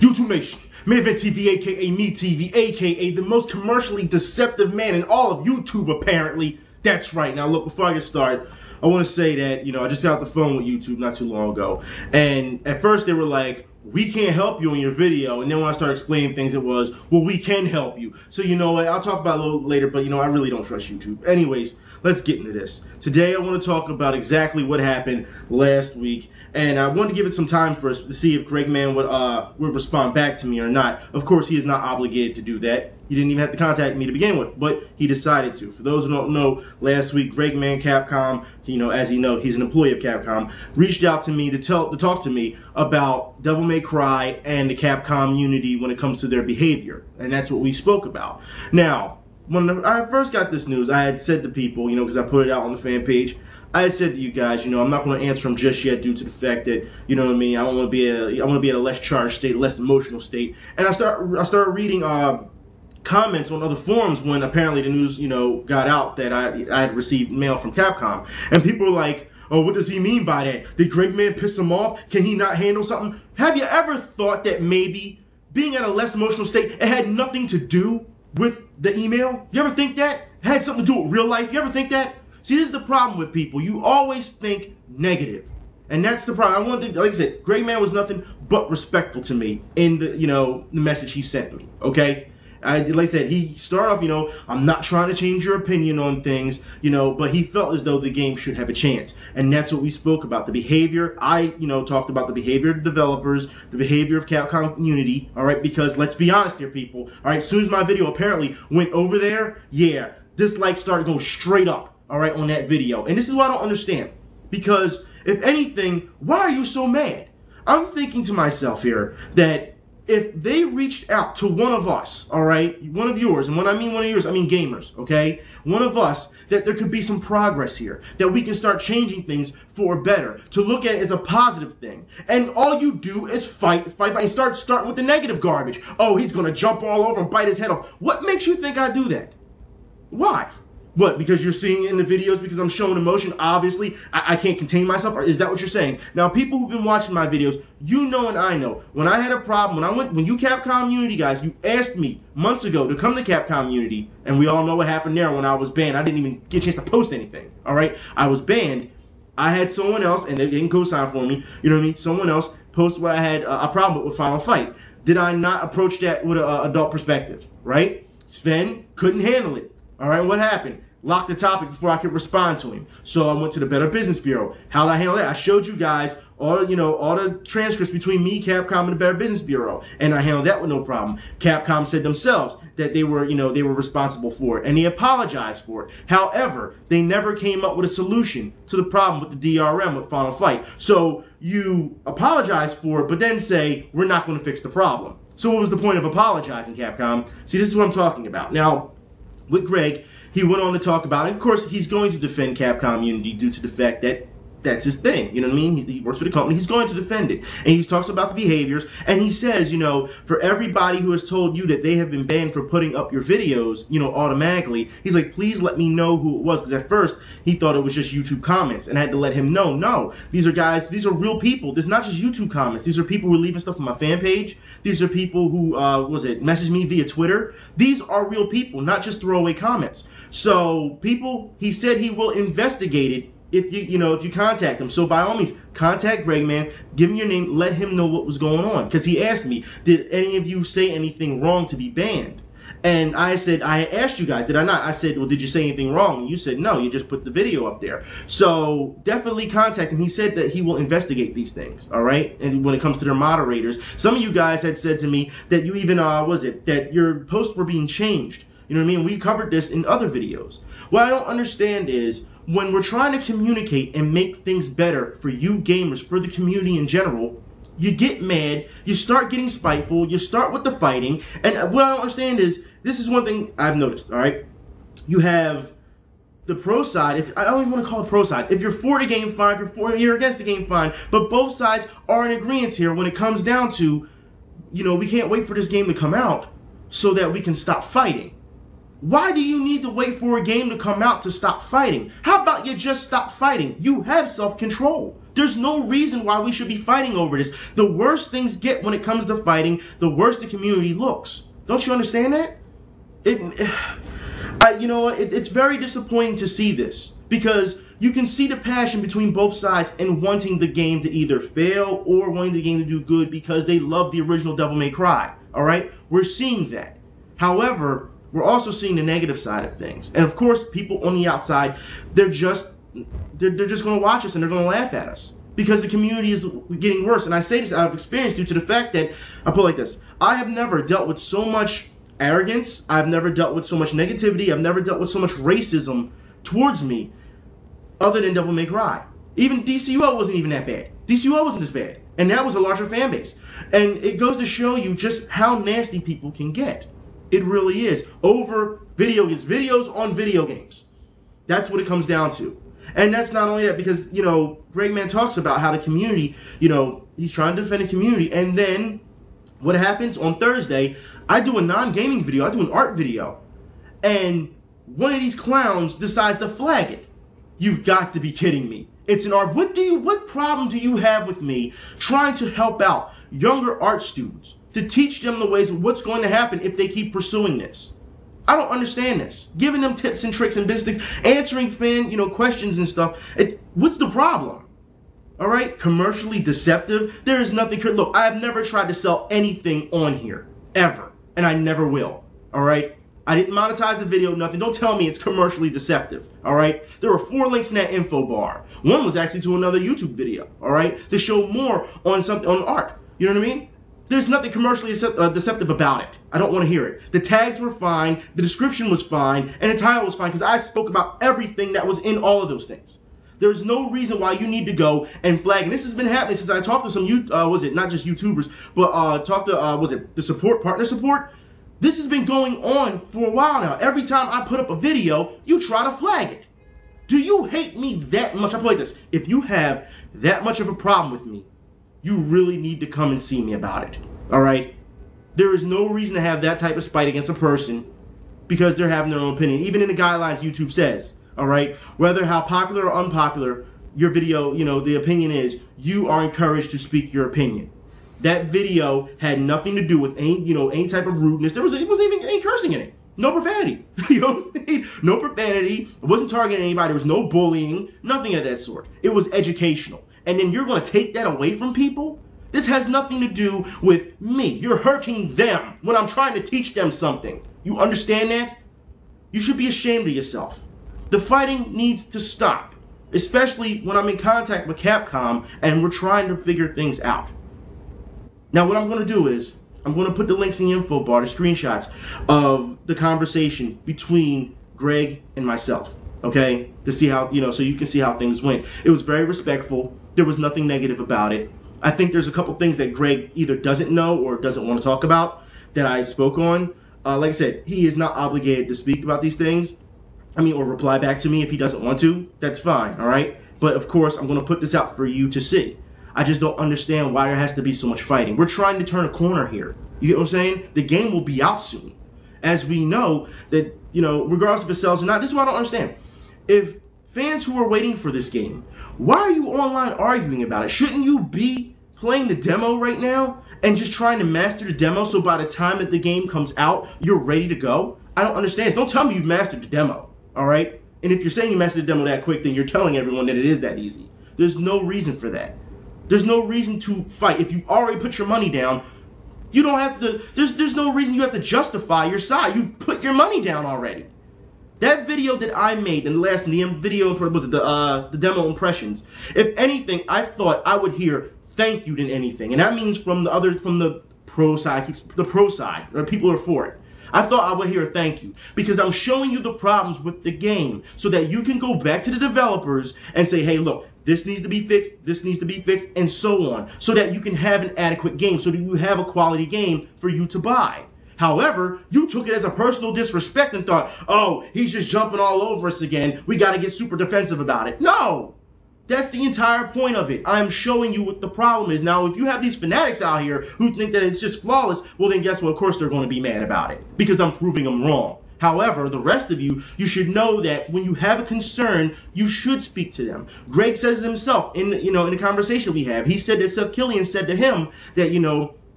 YouTube Nation, Mayvent TV, aka Me TV, aka the most commercially deceptive man in all of YouTube, apparently. That's right. Now, look, before I get started, I want to say that, I just got off the phone with YouTube not too long ago. And at first, they were like, we can't help you in your video. And then when I started explaining things, it was, well, we can help you. So, you know what? I'll talk about it a little later, but, I really don't trust YouTube. Anyways, let's get into this. Today, I want to talk about exactly what happened last week. And I wanted to give it some time first to see if Gregman would respond back to me or not. Of course, he is not obligated to do that. He didn't even have to contact me to begin with, but he decided to. For those who don't know, last week, Gregman, Capcom, as you know, he's an employee of Capcom, reached out to me to talk to me about Devil May Cry and the Capcom unity when it comes to their behavior. And that's what we spoke about. Now, when I first got this news, I had said to people, because I put it out on the fan page, I had said to you guys, I'm not going to answer them just yet due to the fact that, I want to be in a less charged state, less emotional state. And I started reading comments on other forums when apparently the news, got out that I had received mail from Capcom. And people were like, oh, what does he mean by that? Did Gregman piss him off? Can he not handle something? Have you ever thought that maybe being in a less emotional state, it had nothing to do with the email? You ever think that? It had something to do with real life? You ever think that? See, this is the problem with people. You always think negative. And that's the problem. I wanted to, like I said, Gregman was nothing but respectful to me in the, the message he sent me, okay? Like I said, he started off, I'm not trying to change your opinion on things, but he felt as though the game should have a chance. And that's what we spoke about. The behavior, I, talked about the behavior of the developers, the behavior of Capcom community, all right? Because let's be honest here, people, all right? As soon as my video apparently went over there, yeah, dislikes started going straight up. All right, on that video. And this is what I don't understand. Because, if anything, why are you so mad? I'm thinking to myself here that if they reached out to one of us, all right, one of yours, and when I mean one of yours, I mean gamers, okay? One of us, that there could be some progress here, that we can start changing things for better, to look at it as a positive thing. And all you do is fight, and start with the negative garbage. Oh, he's going to jump all over and bite his head off. What makes you think I do that? Why? What, because you're seeing it in the videos because I'm showing emotion? Obviously, I can't contain myself? Or is that what you're saying? Now, people who've been watching my videos, you know and I know, when I had a problem, when you Capcom Unity guys, you asked me months ago to come to Capcom Unity, and we all know what happened there when I was banned. I didn't even get a chance to post anything, all right? I was banned. I had someone else, and they didn't co-sign for me, someone else post what I had a problem with Final Fight. Did I not approach that with an adult perspective, right? Sven couldn't handle it, all right? What happened? Locked the topic before I could respond to him. So I went to the Better Business Bureau. How did I handle that? I showed you guys all the transcripts between me, Capcom, and the Better Business Bureau, and I handled that with no problem. Capcom said themselves that they were, they were responsible for it, and they apologized for it. However, they never came up with a solution to the problem with the DRM with Final Fight. So you apologize for it, but then say we're not going to fix the problem. So what was the point of apologizing, Capcom? See, this is what I'm talking about. Now, with Greg, he went on to talk about, and of course, he's going to defend Capcom Unity due to the fact that that's his thing. You know what I mean? He works for the company. He's going to defend it. And he talks about the behaviors. And he says, for everybody who has told you that they have been banned for putting up your videos, automatically, he's like, please let me know who it was. Because at first, he thought it was just YouTube comments. And I had to let him know, no, these are guys, these are real people. This is not just YouTube comments. These are people who are leaving stuff on my fan page. These are people who, message me via Twitter. These are real people, not just throwaway comments. So, people, he said he will investigate it if you contact him. So by all means, contact Gregman, give him your name, let him know what was going on. Because he asked me, did any of you say anything wrong to be banned? And I said, I asked you guys, did I not? I said, well, did you say anything wrong? And you said, no, you just put the video up there. So definitely contact him. He said that he will investigate these things, all right? And when it comes to their moderators, some of you guys had said to me that you even, that your posts were being changed. You know what I mean? We covered this in other videos. What I don't understand is, when we're trying to communicate and make things better for you gamers, for the community in general, you get mad, you start getting spiteful, you start with the fighting, and what I don't understand is, this is one thing I've noticed, all right? You have the pro side, I don't even want to call it pro side. If you're for the game, fine. If you're against the game, fine. But both sides are in agreement here when it comes down to, we can't wait for this game to come out so that we can stop fighting. Why do you need to wait for a game to come out to stop fighting? How about you just stop fighting? You have self-control. There's no reason why we should be fighting over this. The worse things get when it comes to fighting, the worse the community looks. Don't you understand that? It's very disappointing to see this, because you can see the passion between both sides and wanting the game to either fail or wanting the game to do good because they love the original Devil May Cry. All right, we're seeing that. However, we're also seeing the negative side of things, and of course, people on the outside, they're just going to watch us and they're going to laugh at us because the community is getting worse. And I say this out of experience due to the fact that I put it like this: I have never dealt with so much arrogance. I've never dealt with so much negativity. I've never dealt with so much racism towards me, other than Devil May Cry. Even DCUO wasn't even that bad. DCUO wasn't this bad, and that was a larger fan base. And it goes to show you just how nasty people can get. It really is. Over videos on video games. That's what it comes down to. And that's not only that, because, Gregman talks about how the community, he's trying to defend the community, and then what happens on Thursday, I do a non-gaming video, I do an art video, and one of these clowns decides to flag it. You've got to be kidding me. It's an art. What problem do you have with me trying to help out younger art students, to teach them the ways of what's going to happen if they keep pursuing this? I don't understand this. Giving them tips and tricks and business, answering fan, questions and stuff. What's the problem? All right, commercially deceptive. There is nothing. Look, I have never tried to sell anything on here ever, and I never will. All right. I didn't monetize the video, nothing. Don't tell me it's commercially deceptive, all right? There were 4 links in that info bar. One was actually to another YouTube video, all right, to show more on something, on art. You know what I mean? There's nothing commercially deceptive about it. I don't want to hear it. The tags were fine, the description was fine, and the title was fine, because I spoke about everything that was in all of those things. There's no reason why you need to go and flag. And this has been happening since I talked to some, not just YouTubers, but talked to, the partner support? This has been going on for a while now. Every time I put up a video, you try to flag it. Do you hate me that much? I put it like this: if you have that much of a problem with me, you really need to come and see me about it. All right? There is no reason to have that type of spite against a person because they're having their own opinion. Even in the guidelines, YouTube says, all right, whether how popular or unpopular your video, the opinion is, you are encouraged to speak your opinion. That video had nothing to do with any type of rudeness. It wasn't even any cursing in it. No profanity. No profanity. It wasn't targeting anybody. There was no bullying. Nothing of that sort. It was educational. And then you're going to take that away from people? This has nothing to do with me. You're hurting them when I'm trying to teach them something. You understand that? You should be ashamed of yourself. The fighting needs to stop, especially when I'm in contact with Capcom and we're trying to figure things out. Now, what I'm going to do is, I'm going to put the links in the info bar, the screenshots of the conversation between Greg and myself, okay? To see how, so you can see how things went. It was very respectful. There was nothing negative about it. I think there's a couple things that Greg either doesn't know or doesn't want to talk about that I spoke on. Like I said, he is not obligated to speak about these things. Or reply back to me if he doesn't want to. That's fine, all right? But, of course, I'm going to put this out for you to see. I just don't understand why there has to be so much fighting. We're trying to turn a corner here. You get what I'm saying? The game will be out soon. As we know that, regardless if it sells or not, this is what I don't understand. If fans who are waiting for this game, why are you online arguing about it? Shouldn't you be playing the demo right now and just trying to master the demo so by the time that the game comes out, you're ready to go? I don't understand. Don't tell me you've mastered the demo, all right? And if you're saying you mastered the demo that quick, then you're telling everyone that it is that easy. There's no reason for that. There's no reason to fight. If you've already put your money down, you don't have to, there's no reason you have to justify your side. You put your money down already. That video that I made in the last video, was it the demo impressions? If anything, I thought I would hear thank you than anything. And that means from the pro side, or people are for it. I thought I would hear a thank you because I'm showing you the problems with the game so that you can go back to the developers and say, hey, look, this needs to be fixed, this needs to be fixed, and so on, so that you can have an adequate game, so that you have a quality game for you to buy. However, you took it as a personal disrespect and thought, oh, he's just jumping all over us again. We got to get super defensive about it. No! That's the entire point of it. I'm showing you what the problem is. Now, if you have these fanatics out here who think that it's just flawless, well, then guess what? Of course they're going to be mad about it because I'm proving them wrong. However, the rest of you, you should know that when you have a concern, you should speak to them. Greg says it himself in the conversation we have. He said that Seth Killian said to him that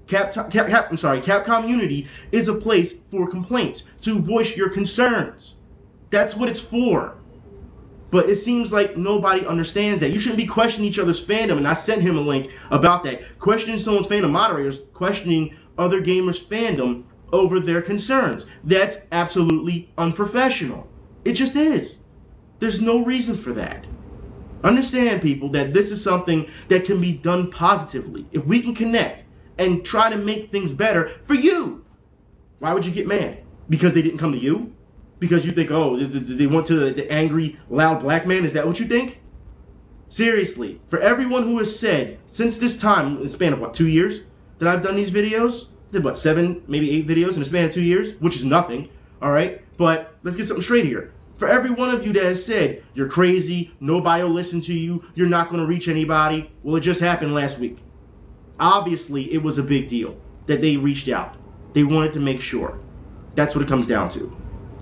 Capcom Unity is a place for complaints, to voice your concerns. That's what it's for. But it seems like nobody understands that. You shouldn't be questioning each other's fandom, and I sent him a link about that. Questioning someone's fandom, moderators questioning other gamers' fandom over their concerns. That's absolutely unprofessional. It just is. There's no reason for that. Understand, people, that this is something that can be done positively. If we can connect and try to make things better for you. Why would you get mad? Because they didn't come to you? Because you think, oh, they went to the angry, loud black man? Is that what you think? Seriously, for everyone who has said, since this time, in the span of what, 2 years that I've done these videos? Did what, 7, maybe 8 videos in the span of 2 years? Which is nothing, all right? But let's get something straight here. For every one of you that has said, you're crazy, nobody will listen to you, you're not going to reach anybody, well, it just happened last week. Obviously, it was a big deal that they reached out. They wanted to make sure. That's what it comes down to.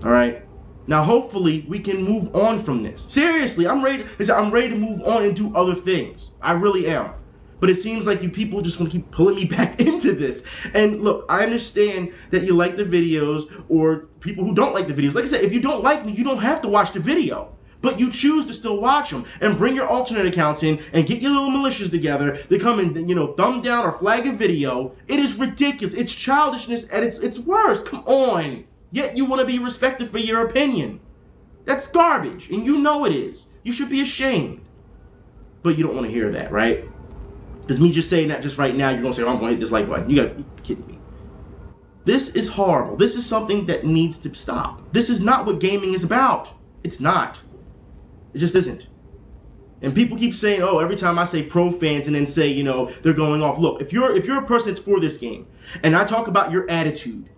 All right. Now, hopefully, we can move on from this. Seriously, I'm ready to move on and do other things. I really am. But it seems like you people just want to keep pulling me back into this. And look, I understand that you like the videos, or people who don't like the videos. Like I said, if you don't like me, you don't have to watch the video. But you choose to still watch them and bring your alternate accounts in and get your little militias together to come and, thumb down or flag a video. It is ridiculous. It's childishness at its worst. Come on. Yet you want to be respected for your opinion. That's garbage, and you know it is. You should be ashamed. But you don't want to hear that, right? Because me just saying that just right now, you're going to say, oh, I'm going to hit this like button. You got to be kidding me. This is horrible. This is something that needs to stop. This is not what gaming is about. It's not. It just isn't. And people keep saying, oh, every time I say pro fans and then say, they're going off. Look, if you're a person that's for this game, and I talk about your attitude,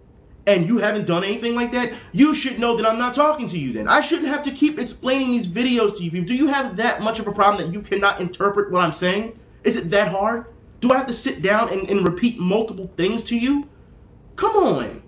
and you haven't done anything like that, you should know that I'm not talking to you then. I shouldn't have to keep explaining these videos to you people. Do you have that much of a problem that you cannot interpret what I'm saying? Is it that hard? Do I have to sit down and repeat multiple things to you? Come on.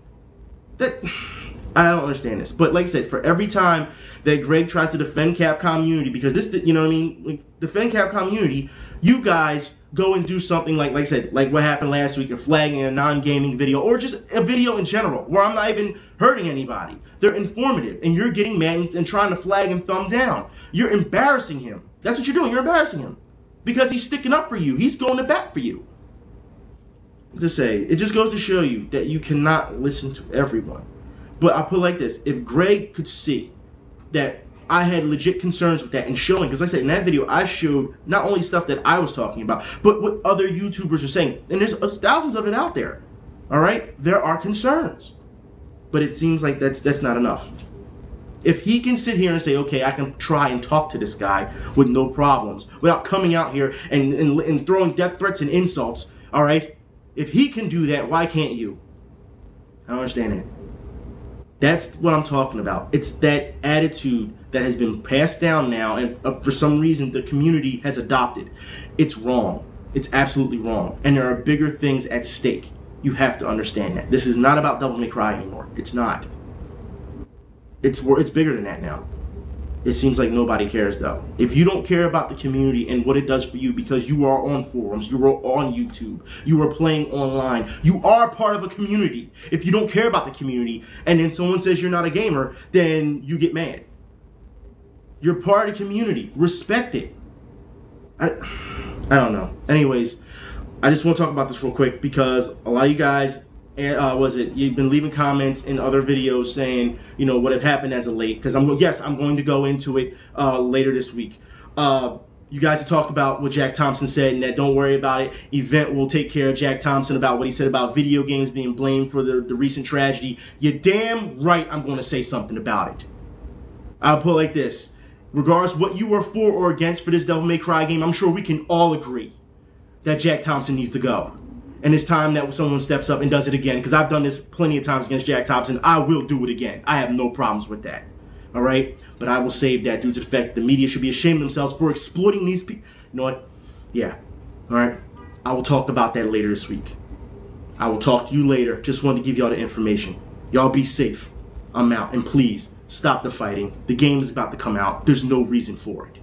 I don't understand this. But like I said, for every time that Greg tries to defend Capcom Unity, because this, like, defend Capcom Unity, you guys go and do something like I said, like what happened last week, of flagging a non-gaming video, or just a video in general, where I'm not even hurting anybody. They're informative, and you're getting mad and trying to flag and thumb down. You're embarrassing him. That's what you're doing. You're embarrassing him. Because he's sticking up for you. He's going to bat for you. Just say, it just goes to show you that you cannot listen to everyone. But I'll put it like this. If Greg could see that I had legit concerns with that and showing, because like I said, in that video, I showed not only stuff that I was talking about, but what other YouTubers are saying. And there's thousands of it out there. All right? There are concerns. But it seems like that's not enough. If he can sit here and say, okay, I can try and talk to this guy with no problems, without coming out here and throwing death threats and insults, all right? If he can do that, why can't you? I don't understand it. That's what I'm talking about. It's that attitude that has been passed down now, and for some reason the community has adopted. It's wrong. It's absolutely wrong. And there are bigger things at stake. You have to understand that. This is not about Devil May Cry anymore. It's not. It's bigger than that now. It seems like nobody cares, though. If you don't care about the community and what it does for you, because you are on forums, you are on YouTube, you are playing online, you are part of a community. If you don't care about the community and then someone says you're not a gamer, then you get mad. You're part of the community. Respect it. I don't know. Anyways, I just want to talk about this real quick because a lot of you guys, you've been leaving comments in other videos saying, what had happened as of late, because I'm going to go into it later this week. You guys have talked about what Jack Thompson said, and that don't worry about it. Event will take care of Jack Thompson about what he said about video games being blamed for the recent tragedy. You're damn right I'm going to say something about it. I'll put it like this. Regardless what you are for or against for this Devil May Cry game, I'm sure we can all agree that Jack Thompson needs to go. And it's time that someone steps up and does it again, because I've done this plenty of times against Jack Thompson. I will do it again. I have no problems with that. All right? But I will save that due to the fact the media should be ashamed of themselves for exploiting these people. You know what? Yeah. All right? I will talk about that later this week. I will talk to you later. Just wanted to give y'all the information. Y'all be safe. I'm out. And please, stop the fighting. The game is about to come out. There's no reason for it.